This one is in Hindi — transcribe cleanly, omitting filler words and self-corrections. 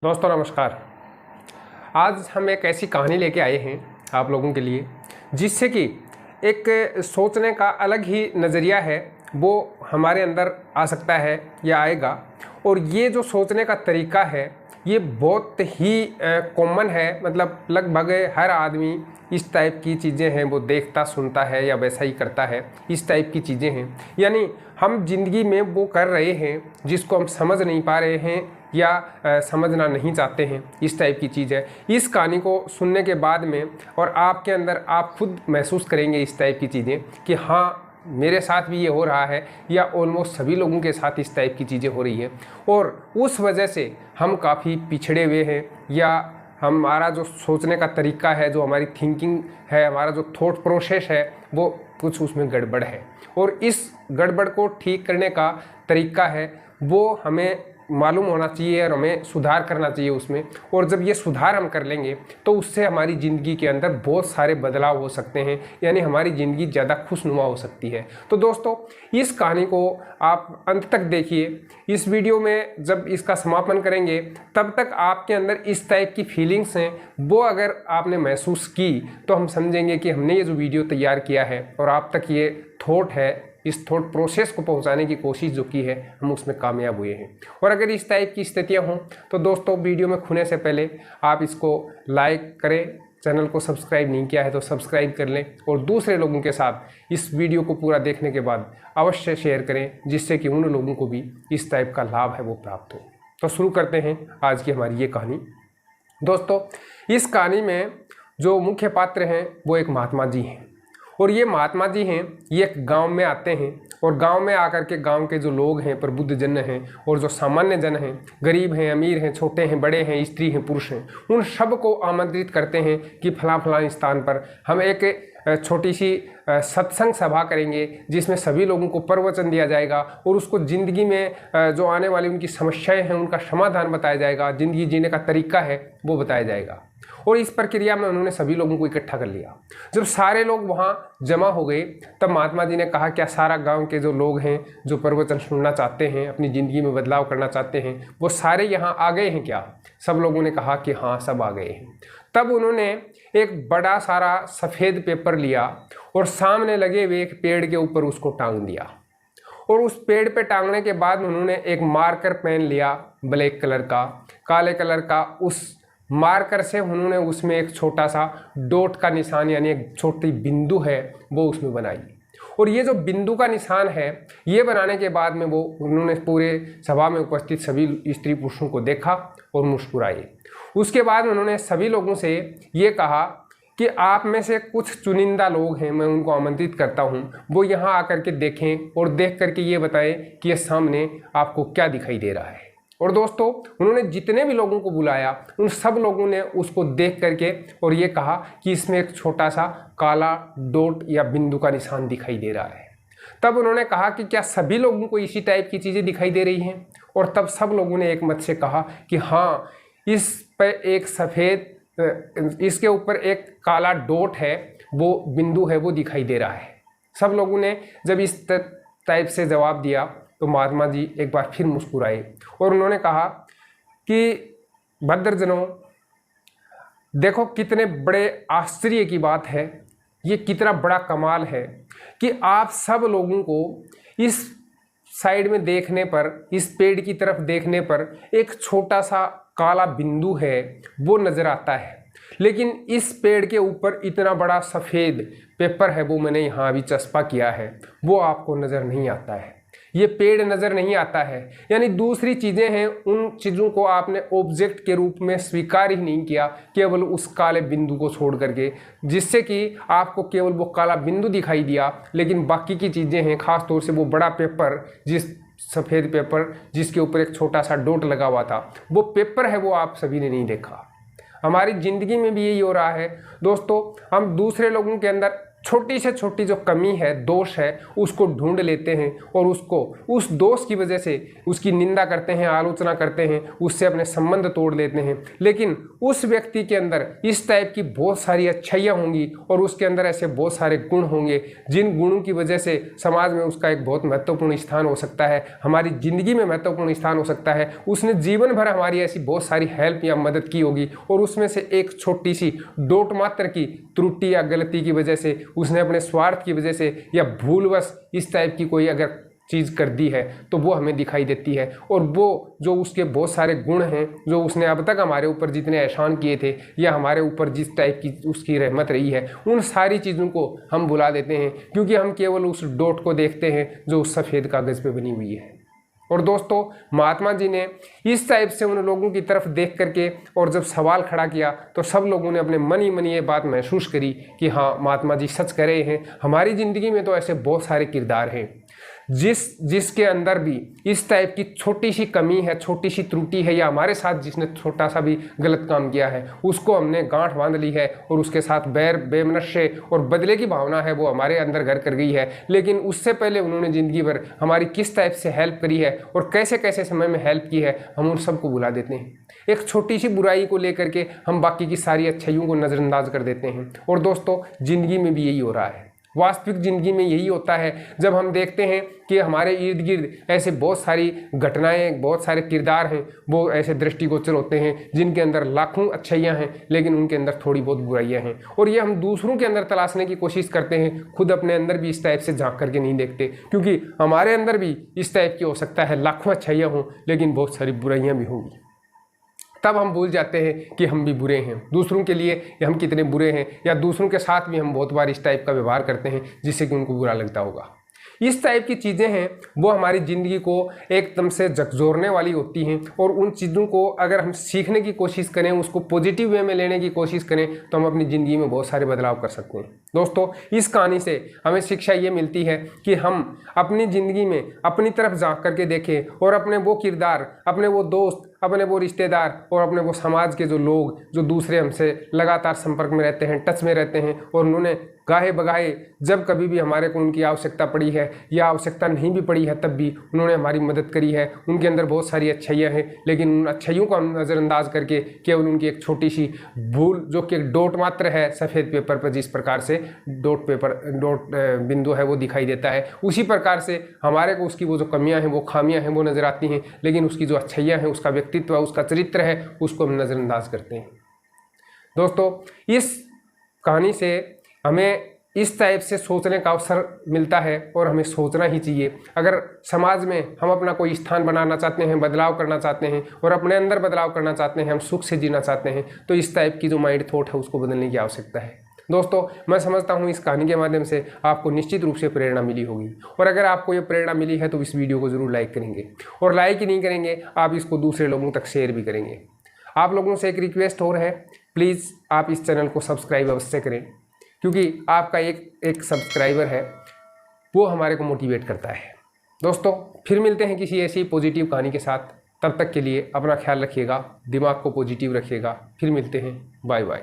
दोस्तों नमस्कार। आज हम एक ऐसी कहानी लेके आए हैं आप लोगों के लिए जिससे कि एक सोचने का अलग ही नज़रिया है वो हमारे अंदर आ सकता है या आएगा। और ये जो सोचने का तरीका है ये बहुत ही कॉमन है, मतलब लगभग हर आदमी इस टाइप की चीज़ें हैं वो देखता सुनता है या वैसा ही करता है। इस टाइप की चीज़ें हैं, यानी हम जिंदगी में वो कर रहे हैं जिसको हम समझ नहीं पा रहे हैं या समझना नहीं चाहते हैं। इस टाइप की चीज़ है। इस कहानी को सुनने के बाद में और आपके अंदर आप खुद महसूस करेंगे इस टाइप की चीज़ें कि हाँ मेरे साथ भी ये हो रहा है या ऑलमोस्ट सभी लोगों के साथ इस टाइप की चीज़ें हो रही है। और उस वजह से हम काफ़ी पिछड़े हुए हैं या हमारा जो सोचने का तरीका है, जो हमारी थिंकिंग है, हमारा जो थॉट प्रोसेस है वो कुछ उसमें गड़बड़ है। और इस गड़बड़ को ठीक करने का तरीका है वो हमें मालूम होना चाहिए और हमें सुधार करना चाहिए उसमें। और जब ये सुधार हम कर लेंगे तो उससे हमारी ज़िंदगी के अंदर बहुत सारे बदलाव हो सकते हैं, यानी हमारी ज़िंदगी ज़्यादा खुशनुमा हो सकती है। तो दोस्तों इस कहानी को आप अंत तक देखिए। इस वीडियो में जब इसका समापन करेंगे तब तक आपके अंदर इस टाइप की फीलिंग्स हैं वो अगर आपने महसूस की तो हम समझेंगे कि हमने ये जो वीडियो तैयार किया है और आप तक ये थॉट है, इस थॉट प्रोसेस को पहुंचाने की कोशिश जो की है हम उसमें कामयाब हुए हैं। और अगर इस टाइप की स्थितियां हों तो दोस्तों वीडियो में खुलने से पहले आप इसको लाइक करें, चैनल को सब्सक्राइब नहीं किया है तो सब्सक्राइब कर लें और दूसरे लोगों के साथ इस वीडियो को पूरा देखने के बाद अवश्य शेयर करें जिससे कि उन लोगों को भी इस टाइप का लाभ है वो प्राप्त हो। तो शुरू करते हैं आज की हमारी ये कहानी। दोस्तों इस कहानी में जो मुख्य पात्र हैं वो एक महात्मा जी हैं। और ये महात्मा जी हैं, ये एक गांव में आते हैं और गांव में आकर के गांव के जो लोग हैं, प्रबुद्ध जन हैं और जो सामान्य जन हैं, गरीब हैं, अमीर हैं, छोटे हैं, बड़े हैं, स्त्री हैं, पुरुष हैं, उन सब को आमंत्रित करते हैं कि फलां फलां स्थान पर हम एक छोटी सी सत्संग सभा करेंगे जिसमें सभी लोगों को प्रवचन दिया जाएगा और उसको ज़िंदगी में जो आने वाली उनकी समस्याएं हैं उनका समाधान बताया जाएगा, ज़िंदगी जीने का तरीका है वो बताया जाएगा। और इस प्रक्रिया में उन्होंने सभी लोगों को इकट्ठा कर लिया। जब सारे लोग वहाँ जमा हो गए तब महात्मा जी ने कहा क्या सारा गांव के जो लोग हैं जो प्रवचन सुनना चाहते हैं, अपनी ज़िंदगी में बदलाव करना चाहते हैं, वो सारे यहाँ आ गए हैं क्या? सब लोगों ने कहा कि हाँ सब आ गए हैं। तब उन्होंने एक बड़ा सारा सफ़ेद पेपर लिया और सामने लगे हुए एक पेड़ के ऊपर उसको टांग दिया। और उस पेड़ पे टांगने के बाद उन्होंने एक मार्कर पेन लिया, ब्लैक कलर का, काले कलर का। उस मार्कर से उन्होंने उसमें एक छोटा सा डॉट का निशान यानी एक छोटी बिंदु है वो उसमें बनाई। और ये जो बिंदु का निशान है ये बनाने के बाद में वो उन्होंने पूरे सभा में उपस्थित सभी स्त्री पुरुषों को देखा और मुस्कुराए। उसके बाद उन्होंने सभी लोगों से ये कहा कि आप में से कुछ चुनिंदा लोग हैं, मैं उनको आमंत्रित करता हूँ, वो यहाँ आकर के देखें और देख करके ये बताएं कि ये सामने आपको क्या दिखाई दे रहा है। और दोस्तों उन्होंने जितने भी लोगों को बुलाया उन सब लोगों ने उसको देख करके और ये कहा कि इसमें एक छोटा सा काला डॉट या बिंदु का निशान दिखाई दे रहा है। तब उन्होंने कहा कि क्या सभी लोगों को इसी टाइप की चीज़ें दिखाई दे रही हैं? और तब सब लोगों ने एक मत से कहा कि हाँ इस पर एक सफ़ेद, इसके ऊपर एक काला डॉट है, वो बिंदु है वो दिखाई दे रहा है। सब लोगों ने जब इस टाइप से जवाब दिया तो महात्मा जी एक बार फिर मुस्कुराए और उन्होंने कहा कि भद्रजनों देखो कितने बड़े आश्चर्य की बात है, ये कितना बड़ा कमाल है कि आप सब लोगों को इस साइड में देखने पर, इस पेड़ की तरफ देखने पर एक छोटा सा काला बिंदु है वो नज़र आता है, लेकिन इस पेड़ के ऊपर इतना बड़ा सफ़ेद पेपर है वो मैंने यहाँ अभी चस्पा किया है वो आपको नज़र नहीं आता है, ये पेड़ नज़र नहीं आता है। यानी दूसरी चीज़ें हैं उन चीज़ों को आपने ऑब्जेक्ट के रूप में स्वीकार ही नहीं किया, केवल उस काले बिंदु को छोड़ करके, जिससे कि आपको केवल वो काला बिंदु दिखाई दिया, लेकिन बाकी की चीज़ें हैं, ख़ास तौर से वो बड़ा पेपर, जिस सफ़ेद पेपर जिसके ऊपर एक छोटा सा डॉट लगा हुआ था, वो पेपर है वो आप सभी ने नहीं देखा। हमारी ज़िंदगी में भी यही हो रहा है दोस्तों। हम दूसरे लोगों के अंदर छोटी से छोटी जो कमी है, दोष है, उसको ढूंढ लेते हैं और उसको उस दोष की वजह से उसकी निंदा करते हैं, आलोचना करते हैं, उससे अपने संबंध तोड़ लेते हैं। लेकिन उस व्यक्ति के अंदर इस टाइप की बहुत सारी अच्छाइयाँ होंगी और उसके अंदर ऐसे बहुत सारे गुण होंगे जिन गुणों की वजह से समाज में उसका एक बहुत महत्वपूर्ण स्थान हो सकता है, हमारी ज़िंदगी में महत्वपूर्ण स्थान हो सकता है। उसने जीवन भर हमारी ऐसी बहुत सारी हेल्प या मदद की होगी और उसमें से एक छोटी सी डोट मात्र की त्रुटि या गलती की वजह से, उसने अपने स्वार्थ की वजह से या भूलवश इस टाइप की कोई अगर चीज़ कर दी है तो वो हमें दिखाई देती है। और वो जो उसके बहुत सारे गुण हैं, जो उसने अब तक हमारे ऊपर जितने एहसान किए थे या हमारे ऊपर जिस टाइप की उसकी रहमत रही है, उन सारी चीज़ों को हम भुला देते हैं क्योंकि हम केवल उस डॉट को देखते हैं जो उस सफ़ेद कागज़ पे बनी हुई है। और दोस्तों, महात्मा जी ने इस टाइप से उन लोगों की तरफ देख करके और जब सवाल खड़ा किया तो सब लोगों ने अपने मन ही मन ये बात महसूस करी कि हाँ, महात्मा जी सच कह रहे हैं। हमारी ज़िंदगी में तो ऐसे बहुत सारे किरदार हैं जिसके अंदर भी इस टाइप की छोटी सी कमी है, छोटी सी त्रुटि है, या हमारे साथ जिसने छोटा सा भी गलत काम किया है उसको हमने गांठ बांध ली है और उसके साथ बैर, बेमनश्य और बदले की भावना है वो हमारे अंदर घर कर गई है। लेकिन उससे पहले उन्होंने ज़िंदगी भर हमारी किस टाइप से हेल्प करी है और कैसे कैसे समय में हेल्प की है, हम उन सबको भुला देते हैं। एक छोटी सी बुराई को लेकर के हम बाकी की सारी अच्छाइयों को नज़रअंदाज कर देते हैं। और दोस्तों, ज़िंदगी में भी यही हो रहा है। वास्तविक ज़िंदगी में यही होता है जब हम देखते हैं कि हमारे इर्द गिर्द ऐसे बहुत सारी घटनाएं, बहुत सारे किरदार हैं, वो ऐसे दृष्टिगोचर होते हैं जिनके अंदर लाखों अच्छाइयाँ हैं लेकिन उनके अंदर थोड़ी बहुत बुराइयाँ हैं। और ये हम दूसरों के अंदर तलाशने की कोशिश करते हैं, खुद अपने अंदर भी इस टाइप से झांक करके नहीं देखते, क्योंकि हमारे अंदर भी इस टाइप की हो सकता है लाखों अच्छाइयाँ हों लेकिन बहुत सारी बुराइयाँ भी होंगी। तब हम भूल जाते हैं कि हम भी बुरे हैं, दूसरों के लिए हम कितने बुरे हैं, या दूसरों के साथ भी हम बहुत बार इस टाइप का व्यवहार करते हैं जिससे कि उनको बुरा लगता होगा। इस टाइप की चीज़ें हैं वो हमारी ज़िंदगी को एकदम से झकझोरने वाली होती हैं और उन चीज़ों को अगर हम सीखने की कोशिश करें, उसको पॉजिटिव वे में लेने की कोशिश करें तो हम अपनी ज़िंदगी में बहुत सारे बदलाव कर सकते हैं। दोस्तों, इस कहानी से हमें शिक्षा ये मिलती है कि हम अपनी ज़िंदगी में अपनी तरफ झांक करके देखें और अपने वो किरदार, अपने वो दोस्त, अपने वो रिश्तेदार और अपने वो समाज के जो लोग जो दूसरे हमसे लगातार संपर्क में रहते हैं, टच में रहते हैं, और उन्होंने गाहे बगाहे जब कभी भी हमारे को उनकी आवश्यकता पड़ी है या आवश्यकता नहीं भी पड़ी है तब भी उन्होंने हमारी मदद करी है। उनके अंदर बहुत सारी अच्छाइयाँ हैं लेकिन उन अच्छाइयों को हम नज़रअंदाज करके केवल उनकी एक छोटी सी भूल, जो कि एक डॉट मात्र है सफ़ेद पेपर पर, जिस प्रकार से डॉट बिंदु है वो दिखाई देता है, उसी प्रकार से हमारे को उसकी वो जो कमियाँ हैं, वो खामियाँ हैं वो नज़र आती हैं, लेकिन उसकी जो अच्छाइयाँ हैं, उसका व्यक्तित्व है, उसका चरित्र है, उसको हम नज़रअंदाज करते हैं। दोस्तों, इस कहानी से हमें इस टाइप से सोचने का अवसर मिलता है और हमें सोचना ही चाहिए। अगर समाज में हम अपना कोई स्थान बनाना चाहते हैं, बदलाव करना चाहते हैं और अपने अंदर बदलाव करना चाहते हैं, हम सुख से जीना चाहते हैं, तो इस टाइप की जो माइंड थॉट है उसको बदलने की आवश्यकता है। दोस्तों, मैं समझता हूँ इस कहानी के माध्यम से आपको निश्चित रूप से प्रेरणा मिली होगी, और अगर आपको ये प्रेरणा मिली है तो इस वीडियो को ज़रूर लाइक करेंगे, और लाइक ही नहीं करेंगे, आप इसको दूसरे लोगों तक शेयर भी करेंगे। आप लोगों से एक रिक्वेस्ट और है, प्लीज़ आप इस चैनल को सब्सक्राइब अवश्य करें, क्योंकि आपका एक सब्सक्राइबर है वो हमारे को मोटिवेट करता है। दोस्तों, फिर मिलते हैं किसी ऐसी पॉजिटिव कहानी के साथ। तब तक के लिए अपना ख्याल रखिएगा, दिमाग को पॉजिटिव रखिएगा। फिर मिलते हैं, बाय बाय।